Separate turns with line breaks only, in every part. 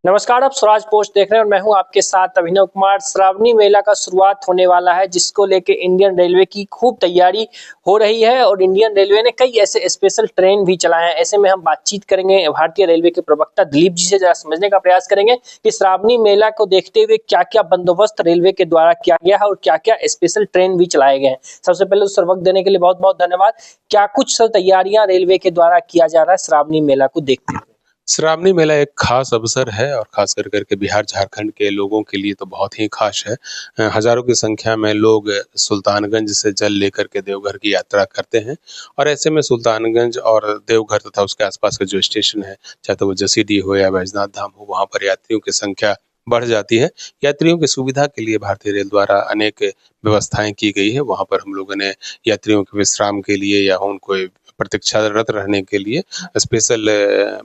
नमस्कार, आप स्वराज पोस्ट देख रहे हैं और मैं हूं आपके साथ अभिनव कुमार। श्रावणी मेला का शुरुआत होने वाला है, जिसको लेके इंडियन रेलवे की खूब तैयारी हो रही है और इंडियन रेलवे ने कई ऐसे स्पेशल ट्रेन भी चलाए हैं। ऐसे में हम बातचीत करेंगे भारतीय रेलवे के प्रवक्ता दिलीप जी से, जरा समझने का प्रयास करेंगे कि श्रावणी मेला को देखते हुए क्या क्या बंदोबस्त रेलवे के द्वारा किया गया है और क्या क्या स्पेशल ट्रेन भी चलाए गए हैं। सबसे पहले उस वक्त देने के लिए बहुत बहुत धन्यवाद। क्या कुछ तैयारियां रेलवे के द्वारा किया जा रहा है श्रावणी मेला को देखते हुए?
श्रावणी मेला एक खास अवसर है और खास कर करके बिहार झारखंड के लोगों के लिए तो बहुत ही खास है। हजारों की संख्या में लोग सुल्तानगंज से जल लेकर के देवघर की यात्रा करते हैं और ऐसे में सुल्तानगंज और देवघर तथा उसके आसपास के जो स्टेशन है, चाहे तो वो जसीडीह हो या वैजनाथ धाम हो, वहाँ पर यात्रियों की संख्या बढ़ जाती है। यात्रियों की सुविधा के लिए भारतीय रेल द्वारा अनेक व्यवस्थाएं की गई है। वहाँ पर हम लोगों ने यात्रियों के विश्राम के लिए या उनको प्रतीक्षारत रहने के लिए स्पेशल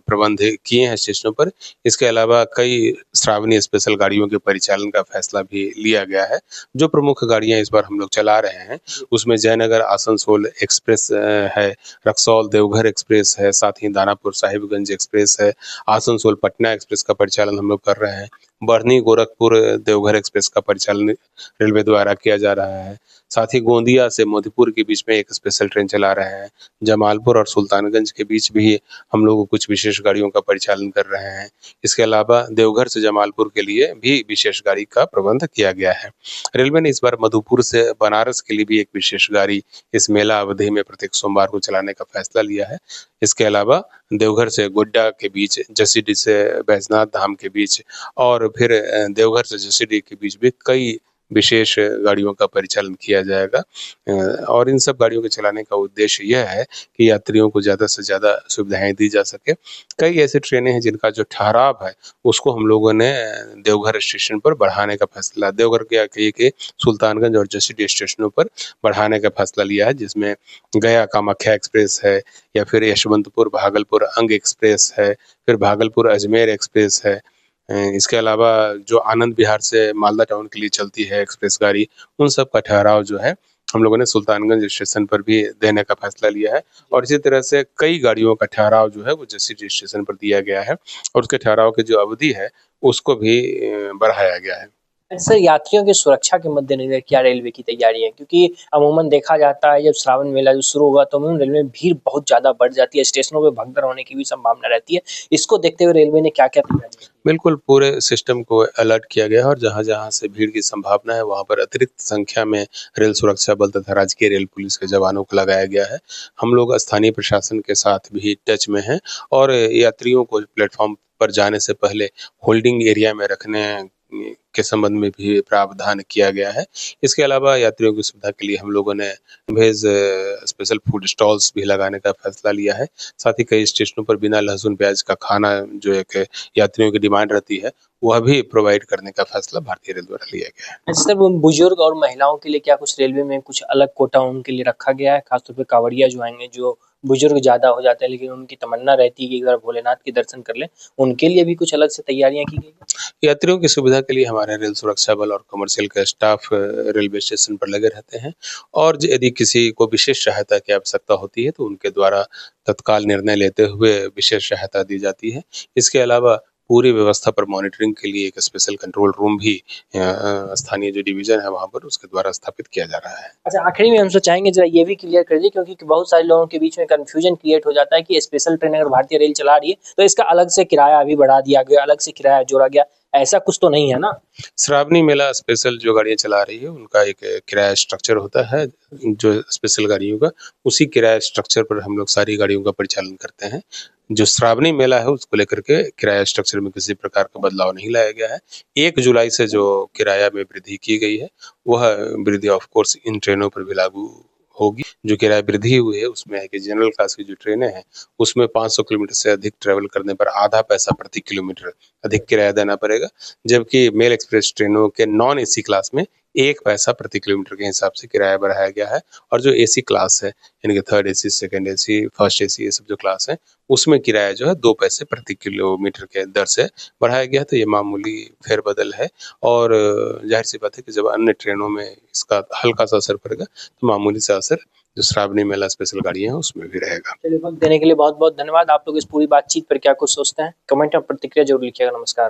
प्रबंध किए हैं स्टेशनों पर। इसके अलावा कई श्रावणी स्पेशल गाड़ियों के परिचालन का फैसला भी लिया गया है। जो प्रमुख गाड़ियां इस बार हम लोग चला रहे हैं, उसमें जयनगर आसनसोल एक्सप्रेस है, रक्सौल देवघर एक्सप्रेस है, साथ ही दानापुर साहिबगंज एक्सप्रेस है, आसनसोल पटना एक्सप्रेस का परिचालन हम लोग कर रहे हैं। बढ़नी गोरखपुर देवघर एक्सप्रेस का परिचालन रेलवे द्वारा किया जा रहा है। साथ ही गोंदिया से मोतीपुर के बीच में एक स्पेशल ट्रेन चला रहे हैं। जमालपुर और सुल्तानगंज के बीच भी हम लोग कुछ विशेष गाड़ियों का परिचालन कर रहे हैं। इसके अलावा देवघर से जमालपुर के लिए भी विशेष गाड़ी का प्रबंध किया गया है। रेलवे ने इस बार मधुपुर से बनारस के लिए भी एक विशेष गाड़ी इस मेला अवधि में प्रत्येक सोमवार को चलाने का फैसला लिया है। इसके अलावा देवघर से गोड्डा के बीच, जसीडीह से बैजनाथ धाम के बीच और फिर देवघर से जसीडीह के बीच भी कई विशेष गाड़ियों का परिचालन किया जाएगा। और इन सब गाड़ियों के चलाने का उद्देश्य यह है कि यात्रियों को ज़्यादा से ज़्यादा सुविधाएं दी जा सके। कई ऐसी ट्रेनें हैं जिनका जो ठहराव है उसको हम लोगों ने देवघर स्टेशन पर बढ़ाने का फैसला, देवघर के कई के सुल्तानगंज और जसीडीह स्टेशनों पर बढ़ाने का फैसला लिया है, जिसमें गया कामाख्या एक्सप्रेस है या फिर यशवंतपुर भागलपुर अंग एक्सप्रेस है, फिर भागलपुर अजमेर एक्सप्रेस है। इसके अलावा जो आनंद विहार से मालदा टाउन के लिए चलती है एक्सप्रेस गाड़ी, उन सब का ठहराव जो है हम लोगों ने सुल्तानगंज स्टेशन पर भी देने का फैसला लिया है। और इसी तरह से कई गाड़ियों का ठहराव जो है वो जसीडीह स्टेशन पर दिया गया है और उसके ठहराव की जो अवधि है उसको भी बढ़ाया गया है।
सर, यात्रियों की सुरक्षा के मद्देनजर क्या रेलवे की तैयारी है? क्योंकि अमूमन देखा जाता है जब श्रावण मेला जो शुरू हुआ तो अमूमन रेलवे में भीड़ बहुत ज़्यादा बढ़ जाती है, स्टेशनों पे भगदड़ होने की भी संभावना रहती है। इसको देखते हुए रेलवे ने क्या-क्या तैयारी की?
बिल्कुल, पूरे सिस्टम को अलर्ट किया गया है और जहाँ-जहाँ से भीड़ की संभावना है, वहाँ पर अतिरिक्त संख्या में रेल सुरक्षा बल तथा राजकीय रेल पुलिस के जवानों को लगाया गया है। हम लोग स्थानीय प्रशासन के साथ भी टच में हैं और यात्रियों को प्लेटफ़ॉर्म पर जाने से पहले होल्डिंग एरिया में रखने के संबंध में भी प्रावधान किया गया है। इसके अलावा यात्रियों की सुविधा के लिए हम लोगों ने वेज स्पेशल फूड स्टॉल्स भी लगाने का फैसला लिया है। साथ ही कई स्टेशनों पर बिना लहसुन प्याज का खाना जो एक यात्रियों की डिमांड रहती है, वह भी प्रोवाइड करने का फैसला भारतीय रेल द्वारा लिया गया है।
अच्छा सर, वो बुजुर्ग और महिलाओं के लिए क्या कुछ रेलवे में कुछ अलग कोटा उनके लिए रखा गया है? खासतौर पे कांवड़िया जो आएँगे, जो बुजुर्ग ज़्यादा हो जाते हैं लेकिन उनकी तमन्ना रहती है कि एक बार भोलेनाथ के दर्शन कर लें, उनके लिए भी कुछ अलग से तैयारियाँ की गई हैं?
यात्रियों की सुविधा के लिए हमारे रेल सुरक्षा बल और कमर्शियल का स्टाफ रेलवे स्टेशन पर लगे रहते हैं और यदि किसी को विशेष सहायता की आवश्यकता होती है तो उनके द्वारा तत्काल निर्णय लेते हुए विशेष सहायता दी जाती है। इसके अलावा पूरी व्यवस्था पर मॉनिटरिंग के लिए एक स्पेशल कंट्रोल रूम भी स्थानीय जो डिवीज़न है वहाँ पर उसके द्वारा स्थापित किया जा रहा है।
अच्छा, आखिरी में हमसे चाहेंगे ज़रा ये भी क्लियर कर दीजिए, क्योंकि बहुत सारे लोगों के बीच में कन्फ्यूजन क्रिएट हो जाता है कि स्पेशल ट्रेन अगर भारतीय रेल चला रही है, तो इसका अलग से किराया भी बढ़ा दिया गया, अलग से किराया जोड़ा गया, ऐसा कुछ तो नहीं है ना?
श्रावणी मेला स्पेशल जो गाड़ियाँ चला रही है उनका एक किराया स्ट्रक्चर होता है, जो स्पेशल गाड़ियों का, उसी किराया स्ट्रक्चर पर हम लोग सारी गाड़ियों का परिचालन करते हैं। जो श्रावणी मेला है उसको लेकर के किराया स्ट्रक्चर में किसी प्रकार का बदलाव नहीं लाया गया है। 1 जुलाई से जो किराया में वृद्धि की गई है, वह वृद्धि ऑफ कोर्स इन ट्रेनों पर भी लागू होगी। जो किराया वृद्धि हुई है उसमें है कि जनरल क्लास की जो ट्रेनें हैं, उसमें 500 किलोमीटर से अधिक ट्रैवल करने पर आधा पैसा प्रति किलोमीटर अधिक किराया देना पड़ेगा, जबकि मेल एक्सप्रेस ट्रेनों के नॉन एसी क्लास में 1 पैसा प्रति किलोमीटर के हिसाब से किराया बढ़ाया गया है। और जो एसी क्लास है, यानी कि third AC, second AC, first AC, ये सब जो क्लास है, उसमें किराया जो है 2 पैसे प्रति किलोमीटर के दर से बढ़ाया गया है। तो ये मामूली फेरबदल है और ज़ाहिर-सी बात है कि जब अन्य ट्रेनों में इसका हल्का-सा असर पड़ेगा, तो मामूली सा असर जो श्रावणी मेला स्पेशल गाड़ियाँ हैं उसमें भी रहेगा।
चलिए, वक़्त देने के लिए बहुत-बहुत धन्यवाद। आप लोग इस पूरी बातचीत पर क्या कुछ सोचते हैं? कमेंट में प्रतिक्रिया ज़रूर लिखिएगा। नमस्कार।